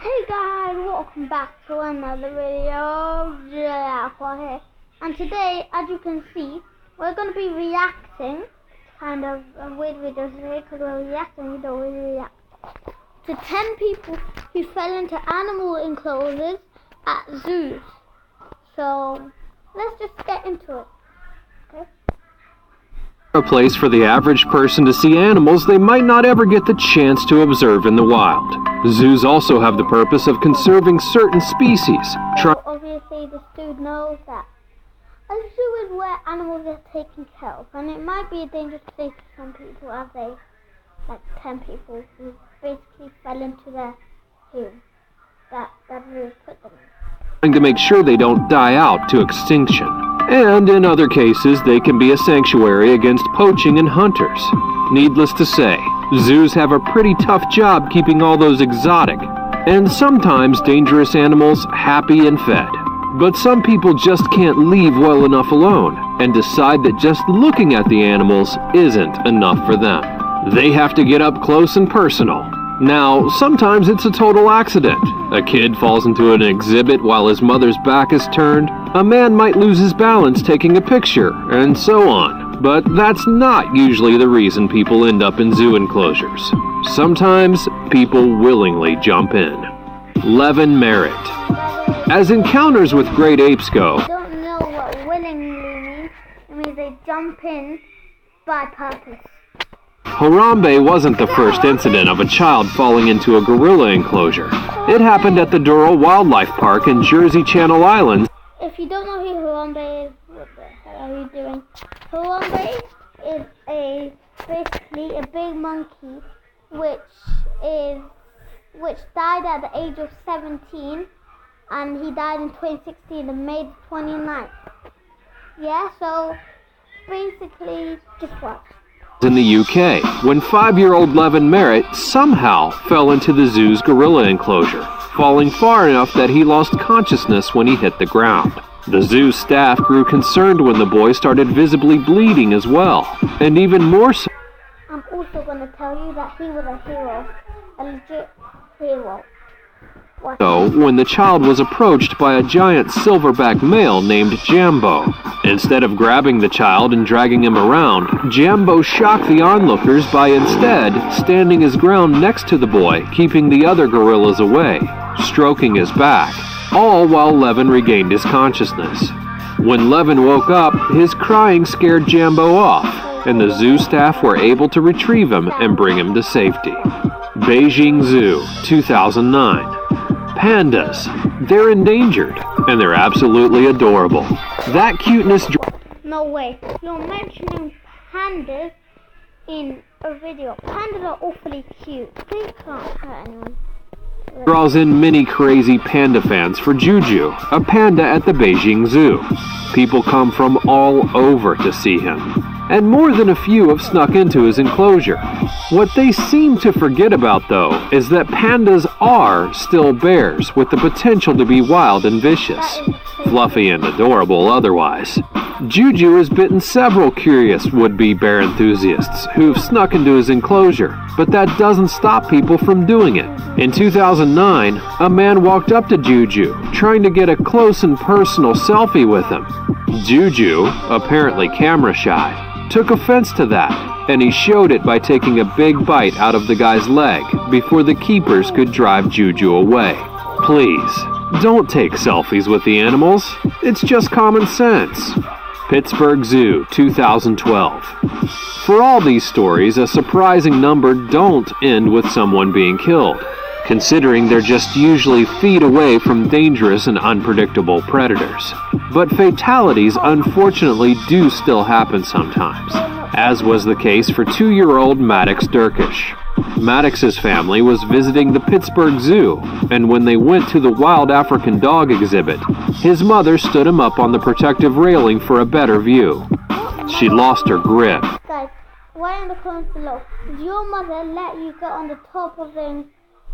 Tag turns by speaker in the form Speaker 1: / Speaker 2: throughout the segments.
Speaker 1: Hey guys, welcome back to another video. Here. And today, as you can see, we're going to be reacting, kind of a weird video today because we're reacting, we don't really react, to 10 people who fell into animal enclosures at zoos. So, let's just get into it. Okay?
Speaker 2: A place for the average person to see animals they might not ever get the chance to observe in the wild. Zoos also have the purpose of conserving certain species.
Speaker 1: Obviously, this dude knows that a zoo is where animals are taken care of, and it might be a dangerous place for some people, as they, like 10 people who basically fell into their zoo that zoo put them in.
Speaker 2: To make sure they don't die out to extinction. And in other cases, they can be a sanctuary against poaching and hunters. Needless to say, zoos have a pretty tough job keeping all those exotic and sometimes dangerous animals happy and fed. But some people just can't leave well enough alone and decide that just looking at the animals isn't enough for them. They have to get up close and personal. Now, sometimes it's a total accident. A kid falls into an exhibit while his mother's back is turned. A man might lose his balance taking a picture, and so on. But that's not usually the reason people end up in zoo enclosures. Sometimes people willingly jump in. Levin Merritt. As encounters with great apes go,
Speaker 1: I don't know what willingly means. It means they jump in by purpose.
Speaker 2: Harambe wasn't the first incident of a child falling into a gorilla enclosure. It happened at the Doral Wildlife Park in Jersey Channel Islands.
Speaker 1: If you don't know who Harambe is, what the hell are you doing? Harambe is basically a big monkey which died at the age of 17, and he died in 2016 on May 29th. Yeah, so basically just watch.
Speaker 2: In the UK, when 5-year-old Levin Merritt somehow fell into the zoo's gorilla enclosure, falling far enough that he lost consciousness when he hit the ground. The zoo staff grew concerned when the boy started visibly bleeding as well, and even more so.
Speaker 1: I'm also going to tell you that he was a hero, a legit hero.
Speaker 2: So, when the child was approached by a giant silverback male named Jambo. Instead of grabbing the child and dragging him around, Jambo shocked the onlookers by instead standing his ground next to the boy, keeping the other gorillas away, stroking his back, all while Levin regained his consciousness. When Levin woke up, his crying scared Jambo off, and the zoo staff were able to retrieve him and bring him to safety. Beijing Zoo, 2009. Pandas. They're endangered, and they're absolutely adorable. That cuteness...
Speaker 1: No way. You're mentioning pandas in a video. Pandas are awfully cute. They can't hurt anyone.
Speaker 2: Draws in many crazy panda fans for Juju, a panda at the Beijing Zoo. People come from all over to see him, and more than a few have snuck into his enclosure. What they seem to forget about, though, is that pandas are still bears with the potential to be wild and vicious, fluffy and adorable otherwise. Juju has bitten several curious would-be bear enthusiasts who've snuck into his enclosure, but that doesn't stop people from doing it. In 2009, a man walked up to Juju, trying to get a close and personal selfie with him. Juju, apparently camera shy, took offense to that, and he showed it by taking a big bite out of the guy's leg before the keepers could drive Juju away. Please, don't take selfies with the animals. It's just common sense. Pittsburgh Zoo, 2012. For all these stories, a surprising number don't end with someone being killed, considering they're just usually feet away from dangerous and unpredictable predators. But fatalities unfortunately do still happen sometimes, as was the case for 2-year-old Maddox Durkish. Maddox's family was visiting the Pittsburgh Zoo, and when they went to the wild African dog exhibit, his mother stood him up on the protective railing for a better view. She lost her grip.
Speaker 1: Guys, write in the comments below. Did your mother let you get on the top of the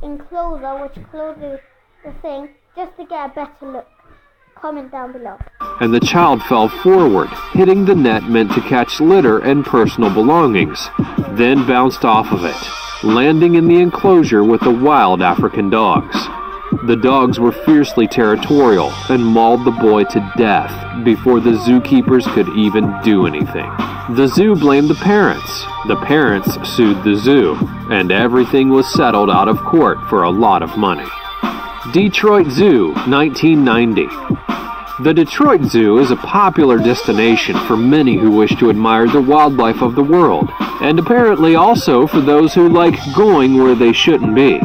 Speaker 1: enclosure, which closes the thing, just to get a better look? Comment down below.
Speaker 2: And the child fell forward, hitting the net meant to catch litter and personal belongings, then bounced off of it, landing in the enclosure with the wild African dogs. The dogs were fiercely territorial and mauled the boy to death before the zookeepers could even do anything. The zoo blamed the parents. The parents sued the zoo, and everything was settled out of court for a lot of money. Detroit Zoo, 1990. The Detroit Zoo is a popular destination for many who wish to admire the wildlife of the world, and apparently also for those who like going where they shouldn't be.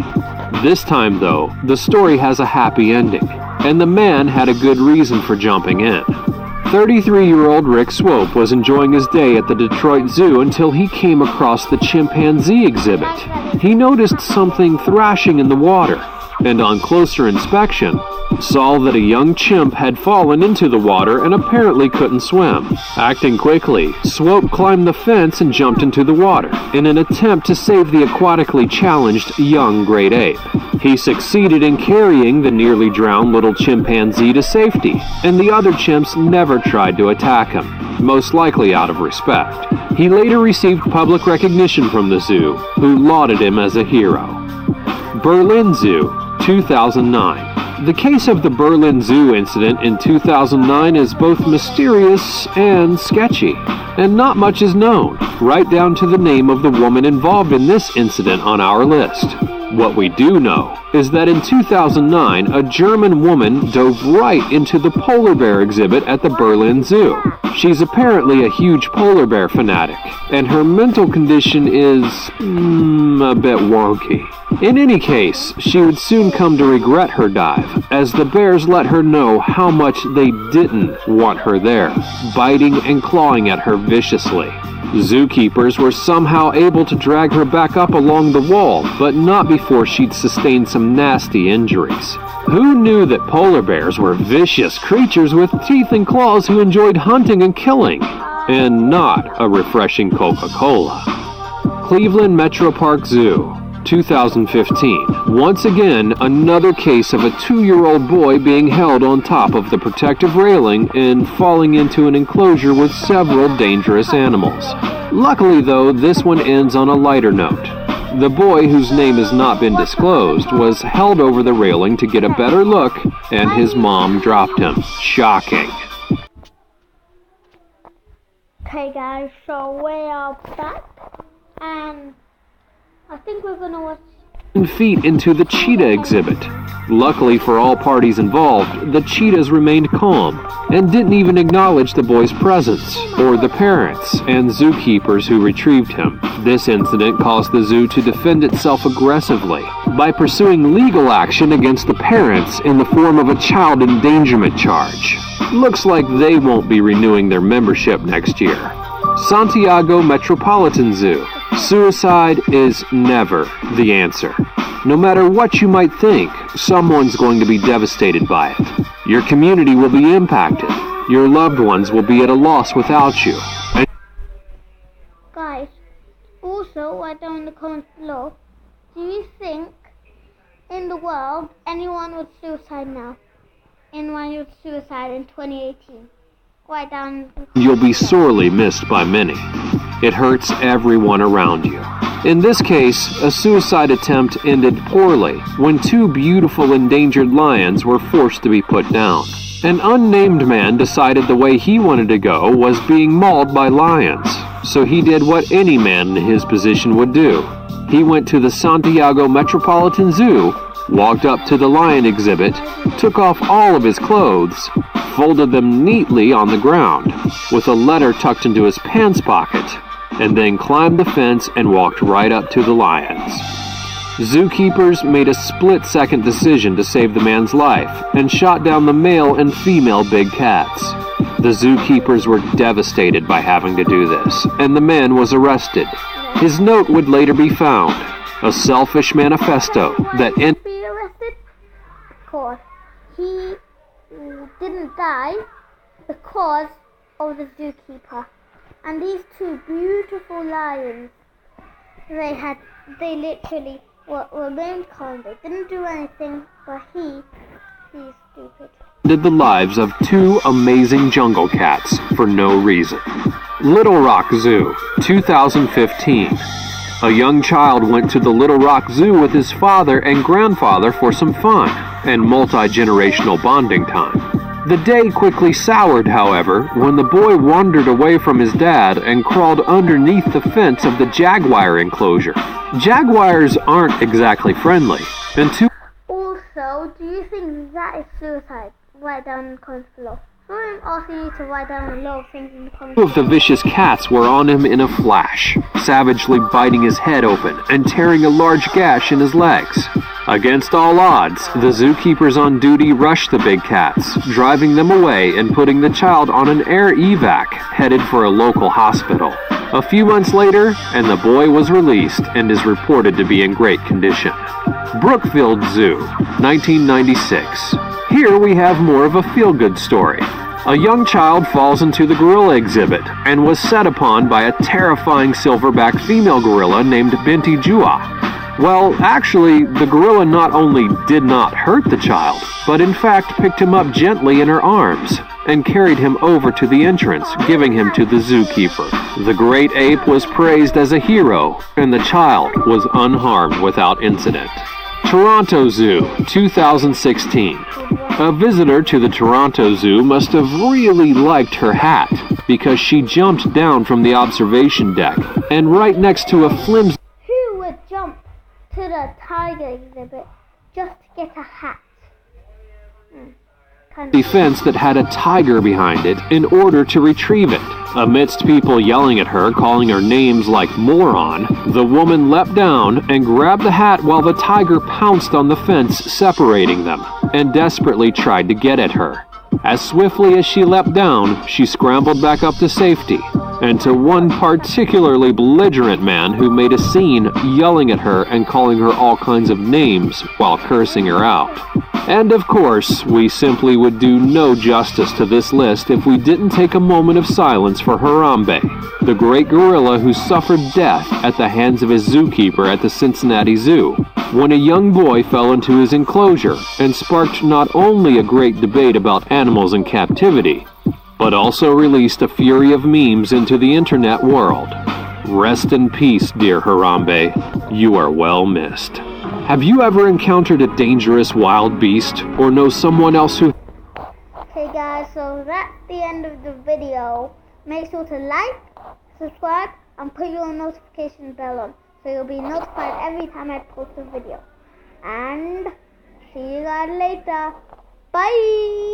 Speaker 2: This time, though, the story has a happy ending, and the man had a good reason for jumping in. 33-year-old Rick Swope was enjoying his day at the Detroit Zoo until he came across the chimpanzee exhibit. He noticed something thrashing in the water, and on closer inspection, saw that a young chimp had fallen into the water and apparently couldn't swim. Acting quickly, Swope climbed the fence and jumped into the water in an attempt to save the aquatically challenged young great ape. He succeeded in carrying the nearly drowned little chimpanzee to safety, and the other chimps never tried to attack him, most likely out of respect. He later received public recognition from the zoo, who lauded him as a hero. Berlin Zoo, 2009. The case of the Berlin Zoo incident in 2009 is both mysterious and sketchy, and not much is known, right down to the name of the woman involved in this incident on our list. What we do know is that in 2009, a German woman dove right into the polar bear exhibit at the Berlin Zoo. She's apparently a huge polar bear fanatic, and her mental condition is a bit wonky. In any case, she would soon come to regret her dive, as the bears let her know how much they didn't want her there, biting and clawing at her viciously. Zookeepers were somehow able to drag her back up along the wall, but not before she'd sustained some nasty injuries. Who knew that polar bears were vicious creatures with teeth and claws who enjoyed hunting and killing, and not a refreshing Coca-Cola? Cleveland Metro Park Zoo, 2015. Once again, another case of a 2-year-old boy being held on top of the protective railing and falling into an enclosure with several dangerous animals. Luckily, though, this one ends on a lighter note. The boy, whose name has not been disclosed, was held over the railing to get a better look, and his mom dropped him. Shocking.
Speaker 1: Okay guys, so we are back, and I think we're gonna watch
Speaker 2: 10 feet into the cheetah exhibit. Luckily for all parties involved, the cheetahs remained calm and didn't even acknowledge the boy's presence or the parents and zookeepers who retrieved him. This incident caused the zoo to defend itself aggressively by pursuing legal action against the parents in the form of a child endangerment charge. Looks like they won't be renewing their membership next year. Santiago Metropolitan Zoo. Suicide is never the answer. No matter what you might think, someone's going to be devastated by it. Your community will be impacted. Your loved ones will be at a loss without you.
Speaker 1: Guys, also write down in the comments below, do you think in the world anyone would suicide now? Anyone would suicide in 2018? Write down.
Speaker 2: You'll be sorely missed by many. It hurts everyone around you. In this case, a suicide attempt ended poorly when 2 beautiful endangered lions were forced to be put down. An unnamed man decided the way he wanted to go was being mauled by lions, so he did what any man in his position would do. He went to the Santiago Metropolitan Zoo, walked up to the lion exhibit, took off all of his clothes, folded them neatly on the ground, with a letter tucked into his pants pocket, and then climbed the fence and walked right up to the lions. Zookeepers made a split-second decision to save the man's life and shot down the male and female big cats. The zookeepers were devastated by having to do this, and the man was arrested. His note would later be found, a selfish manifesto that ended.
Speaker 1: Be arrested because he didn't die because of the zookeeper. And these 2 beautiful lions, they literally remained calm. They didn't do anything, but he's stupid.
Speaker 2: Ended the lives of 2 amazing jungle cats for no reason. Little Rock Zoo, 2015. A young child went to the Little Rock Zoo with his father and grandfather for some fun. and multi-generational bonding time. The day quickly soured, however, when the boy wandered away from his dad and crawled underneath the fence of the jaguar enclosure. Jaguars aren't exactly friendly, and
Speaker 1: Also, do you think that is suicide? Write down in the comments below. I'm asking you to write down a lot of things in the comments.
Speaker 2: Two of the vicious cats were on him in a flash, savagely biting his head open and tearing a large gash in his legs. Against all odds, the zookeepers on duty rushed the big cats, driving them away and putting the child on an air evac, headed for a local hospital. A few months later, and the boy was released and is reported to be in great condition. Brookfield Zoo, 1996. Here we have more of a feel-good story. A young child falls into the gorilla exhibit and was set upon by a terrifying silverback female gorilla named Binti Jua. Well, actually, the gorilla not only did not hurt the child, but in fact picked him up gently in her arms and carried him over to the entrance, giving him to the zookeeper. The great ape was praised as a hero, and the child was unharmed without incident. Toronto Zoo, 2016. A visitor to the Toronto Zoo must have really liked her hat, because she jumped down from the observation deck, and right next to a flimsy
Speaker 1: Who would jump to the tiger exhibit just to get a hat?
Speaker 2: fence that had a tiger behind it in order to retrieve it. Amidst people yelling at her, calling her names like moron, the woman leapt down and grabbed the hat while the tiger pounced on the fence separating them, and desperately tried to get at her. As swiftly as she leapt down, she scrambled back up to safety, and to one particularly belligerent man who made a scene yelling at her and calling her all kinds of names while cursing her out. And of course, we simply would do no justice to this list if we didn't take a moment of silence for Harambe, the great gorilla who suffered death at the hands of his zookeeper at the Cincinnati Zoo, when a young boy fell into his enclosure and sparked not only a great debate about animals in captivity, but also released a fury of memes into the internet world. Rest in peace, dear Harambe. You are well missed. Have you ever encountered a dangerous wild beast, or know someone else who...
Speaker 1: Okay guys, so that's the end of the video. Make sure to like, subscribe, and put your notification bell on, so you'll be notified every time I post a video. And see you guys later. Bye!